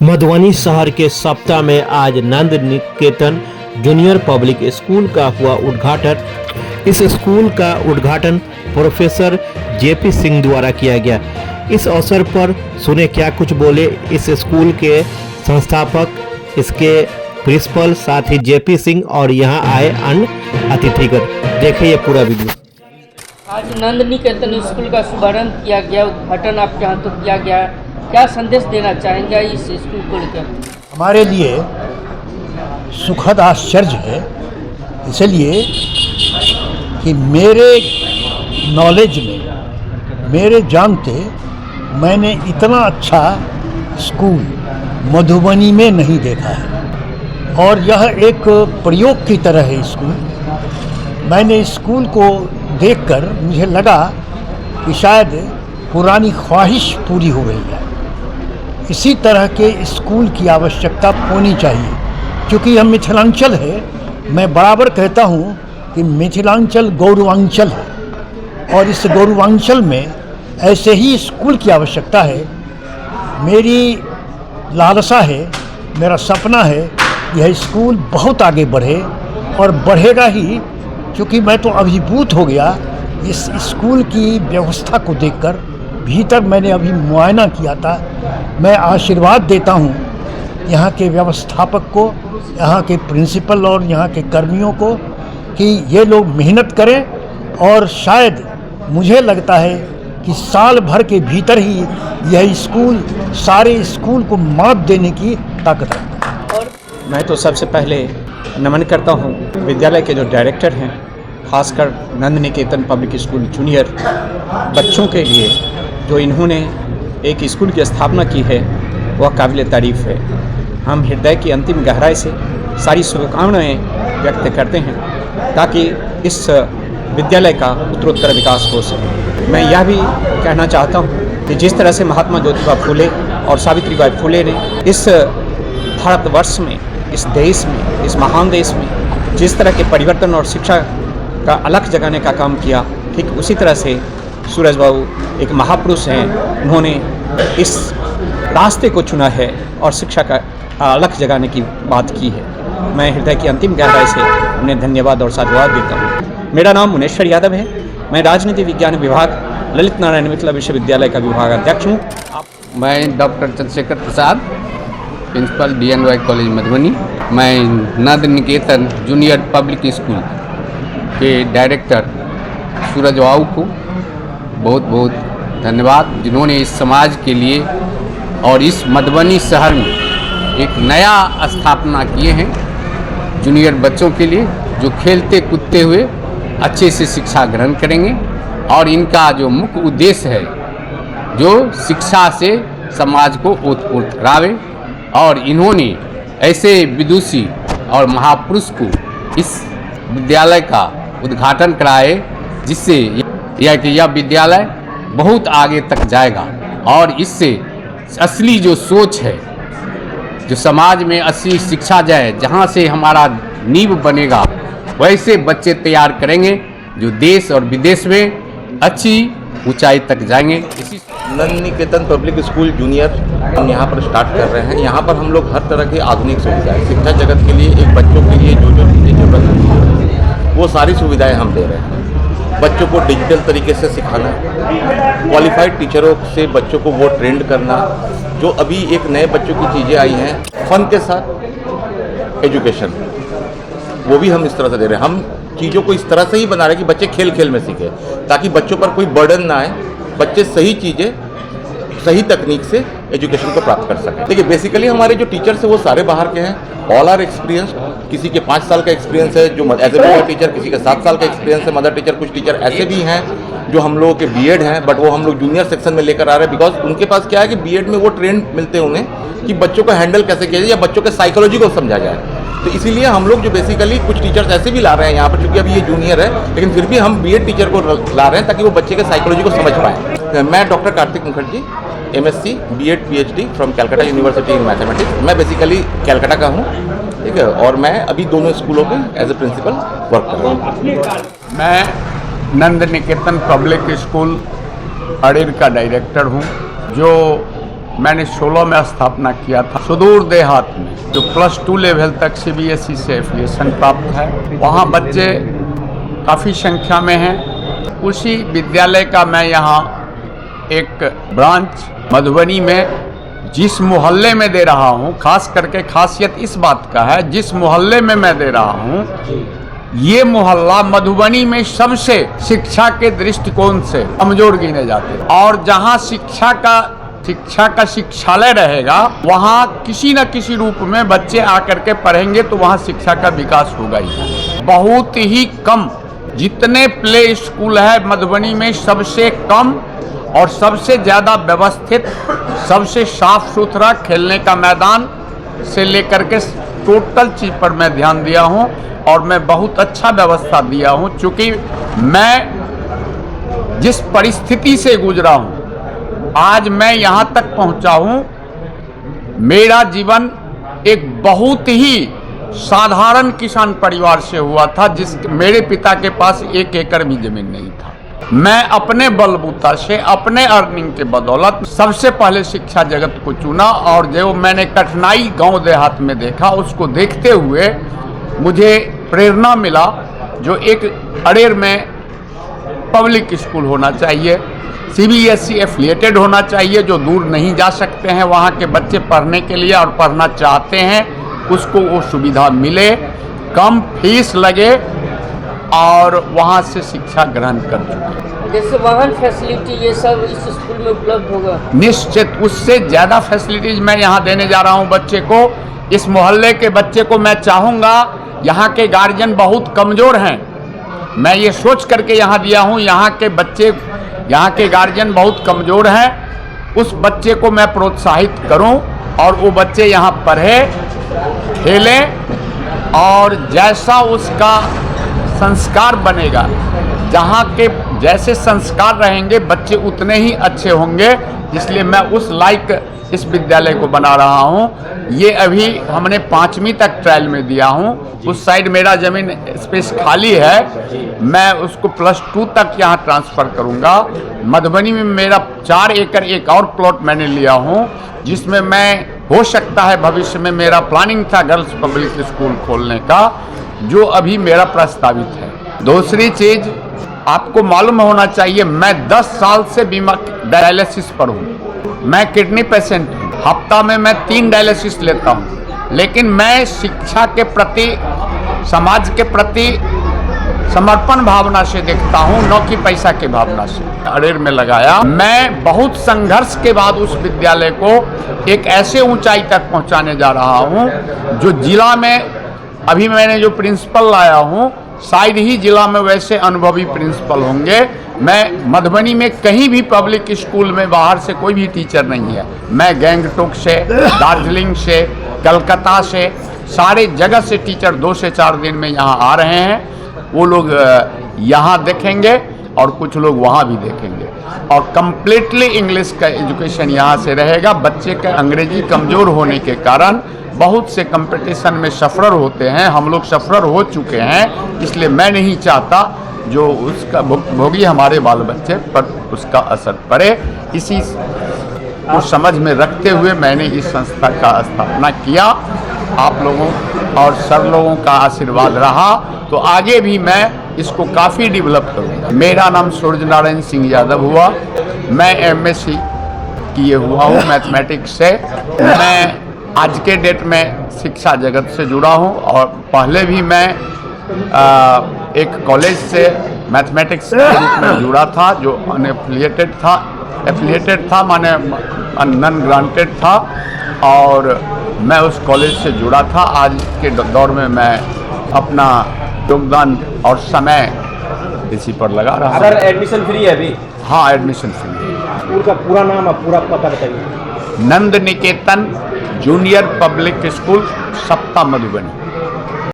मधुबनी शहर के सप्ताह में आज नंद निकेतन जूनियर पब्लिक स्कूल का हुआ उद्घाटन। इस स्कूल का उद्घाटन प्रोफेसर जेपी सिंह द्वारा किया गया। इस अवसर पर सुने क्या कुछ बोले इस स्कूल के संस्थापक, इसके प्रिंसिपल, साथ ही जेपी सिंह और यहाँ आए अन्य अतिथिगण। देखिए ये पूरा वीडियो। आज नंद निकेतन स्कूल का शुभारंभ किया गया, उद्घाटन आपके हाथों किया गया, क्या संदेश देना चाहेंगे इस स्कूल को लेकर? हमारे लिए सुखद आश्चर्य है, इसलिए कि मेरे नॉलेज में, मेरे जानते मैंने इतना अच्छा स्कूल मधुबनी में नहीं देखा है और यह एक प्रयोग की तरह है स्कूल। मैंने स्कूल को देखकर मुझे लगा कि शायद पुरानी ख्वाहिश पूरी हो गई है। इसी तरह के स्कूल की आवश्यकता होनी चाहिए, क्योंकि हम मिथिलांचल है। मैं बराबर कहता हूँ कि मिथिलांचल गौरवांचल है और इस गौरवांचल में ऐसे ही स्कूल की आवश्यकता है। मेरी लालसा है, मेरा सपना है, यह स्कूल बहुत आगे बढ़े और बढ़ेगा ही, क्योंकि मैं तो अभिभूत हो गया इस स्कूल की व्यवस्था को देखकर। भीतर मैंने अभी मुआयना किया था। मैं आशीर्वाद देता हूँ यहाँ के व्यवस्थापक को, यहाँ के प्रिंसिपल और यहाँ के कर्मियों को कि ये लोग मेहनत करें और शायद मुझे लगता है कि साल भर के भीतर ही यह स्कूल सारे स्कूल को मात देने की ताकत है। और मैं तो सबसे पहले नमन करता हूँ विद्यालय के जो डायरेक्टर हैं, खासकर नंद निकेतन पब्लिक स्कूल जूनियर बच्चों के लिए जो इन्होंने एक स्कूल की स्थापना की है, वह काबिल तारीफ़ है। हम हृदय की अंतिम गहराई से सारी शुभकामनाएं व्यक्त करते हैं ताकि इस विद्यालय का उत्तरोत्तर विकास हो सके। मैं यह भी कहना चाहता हूँ कि जिस तरह से महात्मा ज्योतिबा फुले और सावित्रीबाई फुले ने इस भारतवर्ष में, इस देश में, इस महान देश में जिस तरह के परिवर्तन और शिक्षा का अलख जगाने का काम किया, ठीक उसी तरह से सूरज बाबू एक महापुरुष हैं। उन्होंने इस रास्ते को चुना है और शिक्षा का अलख जगाने की बात की है। मैं हृदय की अंतिम गहराई से उन्हें धन्यवाद और साधुवाद देता हूँ। मेरा नाम मुनेश्वर यादव है। मैं राजनीति विज्ञान विभाग ललित नारायण मिथिला विश्वविद्यालय का विभागाध्यक्ष हूँ। मैं डॉक्टर चंद्रशेखर प्रसाद, प्रिंसिपल BNY कॉलेज मधुबनी। मैं नंद निकेतन जूनियर पब्लिक स्कूल के डायरेक्टर सूरज बाबू को बहुत बहुत धन्यवाद, जिन्होंने इस समाज के लिए और इस मधुबनी शहर में एक नया स्थापना किए हैं जूनियर बच्चों के लिए, जो खेलते कूदते हुए अच्छे से शिक्षा ग्रहण करेंगे। और इनका जो मुख्य उद्देश्य है, जो शिक्षा से समाज को ओतप्रोत करावे, और इन्होंने ऐसे विदुषी और महापुरुष को इस विद्यालय का उद्घाटन कराए, जिससे यह विद्यालय बहुत आगे तक जाएगा और इससे असली जो सोच है, जो समाज में असली शिक्षा जाए, जहाँ से हमारा नींव बनेगा, वैसे बच्चे तैयार करेंगे जो देश और विदेश में अच्छी ऊंचाई तक जाएंगे। इसी नंद निकेतन पब्लिक स्कूल जूनियर हम यहाँ पर स्टार्ट कर रहे हैं। यहाँ पर हम लोग हर तरह की आधुनिक सुविधाएं, शिक्षा जगत के लिए, एक बच्चों के लिए जो चीज़ें जरूरत है वो सारी सुविधाएं हम दे रहे हैं। बच्चों को डिजिटल तरीके से सिखाना, क्वालिफाइड टीचरों से बच्चों को वो ट्रेंड करना, जो अभी एक नए बच्चों की चीज़ें आई हैं, फन के साथ एजुकेशन, वो भी हम इस तरह से दे रहे हैं। हम चीज़ों को इस तरह से ही बना रहे हैं कि बच्चे खेल खेल में सीखें, ताकि बच्चों पर कोई बर्डन ना आए, बच्चे सही चीज़ें सही तकनीक से एजुकेशन को प्राप्त कर सकें। देखिए, बेसिकली हमारे जो टीचर्स हैं वो सारे बाहर के हैं, ऑल आर एक्सपीरियंस। किसी के 5 साल का एक्सपीरियंस है जो एज ए मदर टीचर, किसी के 7 साल का एक्सपीरियंस है मदर टीचर। कुछ टीचर ऐसे भी हैं जो हम लोगों के बीएड हैं, बट वो हम लोग जूनियर सेक्शन में लेकर आ रहे हैं, बिकॉज उनके पास क्या है कि बीएड में वो ट्रेंड मिलते हैं उन्हें कि बच्चों को हैंडल कैसे किया जाए या बच्चों के साइकोलॉजी को समझा जाए। तो इसीलिए हम लोग जो बेसिकली कुछ टीचर्स ऐसे भी ला रहे हैं यहाँ पर, क्योंकि अभी ये जूनियर है, लेकिन फिर भी हम बीएड टीचर को ला रहे हैं ताकि वो बच्चे के साइकोलॉजी को समझ पाएँ। मैं doctor Kartik Mukherjee, MSc BEd PhD from Calcutta university in mathematics. मैं बेसिकली कैलकाटा का हूँ, ठीक है, और मैं अभी दोनों स्कूलों में एज ए प्रिंसिपल वर्क कर रहा हूँ। मैं नंद निकेतन पब्लिक स्कूल अड़ीर का डायरेक्टर हूँ, जो मैंने 16 में स्थापना किया था, सुदूर देहात में, जो +2 लेवल तक CBSE से एफिलिएशन प्राप्त है। वहाँ बच्चे काफ़ी संख्या में हैं। उसी विद्यालय का मैं यहाँ एक ब्रांच मधुबनी में जिस मोहल्ले में दे रहा हूँ, खास करके खासियत इस बात का है, जिस मोहल्ले में मैं दे रहा हूँ, ये मोहल्ला मधुबनी में सबसे शिक्षा के दृष्टिकोण से कमजोर गिने जाते हैं। और जहाँ शिक्षा का शिक्षालय रहेगा, वहाँ किसी न किसी रूप में बच्चे आकर के पढ़ेंगे तो वहाँ शिक्षा का विकास होगा ही। बहुत ही कम, जितने प्ले स्कूल है मधुबनी में सबसे कम और सबसे ज़्यादा व्यवस्थित, सबसे साफ सुथरा खेलने का मैदान से लेकर के टोटल चीज़ पर मैं ध्यान दिया हूँ और मैं बहुत अच्छा व्यवस्था दिया हूँ। चूँकि मैं जिस परिस्थिति से गुजरा हूँ, आज मैं यहाँ तक पहुँचा हूँ। मेरा जीवन एक बहुत ही साधारण किसान परिवार से हुआ था, मेरे पिता के पास 1 एकड़ भी जमीन नहीं था। मैं अपने बलबूता से, अपने अर्निंग के बदौलत सबसे पहले शिक्षा जगत को चुना और जो मैंने कठिनाई गांव देहात में देखा, उसको देखते हुए मुझे प्रेरणा मिला जो एक अरेर में पब्लिक स्कूल होना चाहिए, CBSE एफिलिएटेड होना चाहिए, जो दूर नहीं जा सकते हैं वहाँ के बच्चे पढ़ने के लिए और पढ़ना चाहते हैं, उसको वो सुविधा मिले, कम फीस लगे और वहाँ से शिक्षा ग्रहण कर चुके। जैसे वाहन फैसिलिटी ये सब इस स्कूल में उपलब्ध होगा? निश्चित, उससे ज़्यादा फैसिलिटीज मैं यहाँ देने जा रहा हूँ बच्चे को। इस मोहल्ले के बच्चे को मैं चाहूँगा, यहाँ के गार्जियन बहुत कमज़ोर हैं, मैं ये सोच करके यहाँ दिया हूँ, यहाँ के गार्जियन बहुत कमज़ोर हैं, उस बच्चे को मैं प्रोत्साहित करूँ और वो बच्चे यहाँ पढ़े, खेलें और जैसा उसका संस्कार बनेगा, जहाँ के जैसे संस्कार रहेंगे बच्चे उतने ही अच्छे होंगे। इसलिए मैं उस लायक इस विद्यालय को बना रहा हूँ। ये अभी हमने 5वीं तक ट्रायल में दिया हूँ। उस साइड मेरा ज़मीन स्पेस खाली है, मैं उसको +2 तक यहाँ ट्रांसफ़र करूँगा। मधुबनी में मेरा 4 एकड़ एक और प्लॉट मैंने लिया हूँ, जिसमें मैं हो सकता है भविष्य में मेरा प्लानिंग था गर्ल्स पब्लिक स्कूल खोलने का, जो अभी मेरा प्रस्तावित है। दूसरी चीज़ आपको मालूम होना चाहिए, मैं 10 साल से बीमा डायलिसिस पर हूँ। मैं किडनी पेशेंट हूँ, हफ्ता में मैं 3 डायलिसिस लेता हूँ, लेकिन मैं शिक्षा के प्रति, समाज के प्रति समर्पण भावना से देखता हूँ, न कि पैसा की भावना से। अरेर में लगाया, मैं बहुत संघर्ष के बाद उस विद्यालय को एक ऐसे ऊंचाई तक पहुँचाने जा रहा हूँ जो जिला में अभी मैंने जो प्रिंसिपल लाया हूँ, शायद ही जिला में वैसे अनुभवी प्रिंसिपल होंगे। मैं मधुबनी में कहीं भी पब्लिक स्कूल में बाहर से कोई भी टीचर नहीं है। मैं गैंगटोक से, दार्जिलिंग से, कलकत्ता से, सारे जगह से टीचर 2 से 4 दिन में यहाँ आ रहे हैं। वो लोग यहाँ देखेंगे और कुछ लोग वहाँ भी देखेंगे और कम्प्लीटली इंग्लिश का एजुकेशन यहाँ से रहेगा। बच्चे का अंग्रेजी कमज़ोर होने के कारण बहुत से कंपटीशन में सफर होते हैं, हम लोग सफर हो चुके हैं, इसलिए मैं नहीं चाहता जो उसका भोगी हमारे बाल बच्चे पर उसका असर पड़े। इसी को समझ में रखते हुए मैंने इस संस्था का स्थापना किया। आप लोगों और सर लोगों का आशीर्वाद रहा तो आगे भी मैं इसको काफ़ी डेवलप करूँगा। मेरा नाम सूर्य नारायण सिंह यादव हुआ, मैं MSc किए हुआ हूँ मैथमेटिक्स से। मैं आज के डेट में शिक्षा जगत से जुड़ा हूँ और पहले भी मैं एक कॉलेज से मैथमेटिक्स के रूप में जुड़ा था, जो अनएफिलिएटेड था, माने नॉन ग्रांटेड था, और मैं उस कॉलेज से जुड़ा था। आज के दौर में मैं अपना योगदान और समय इसी पर लगा रहा हूँ। अगर एडमिशन फ्री है अभी? हाँ, एडमिशन फ्री है। स्कूल का पूरा नाम और पूरा पता बताइए। नंद निकेतन जूनियर पब्लिक स्कूल, सप्ता, मधुबनी।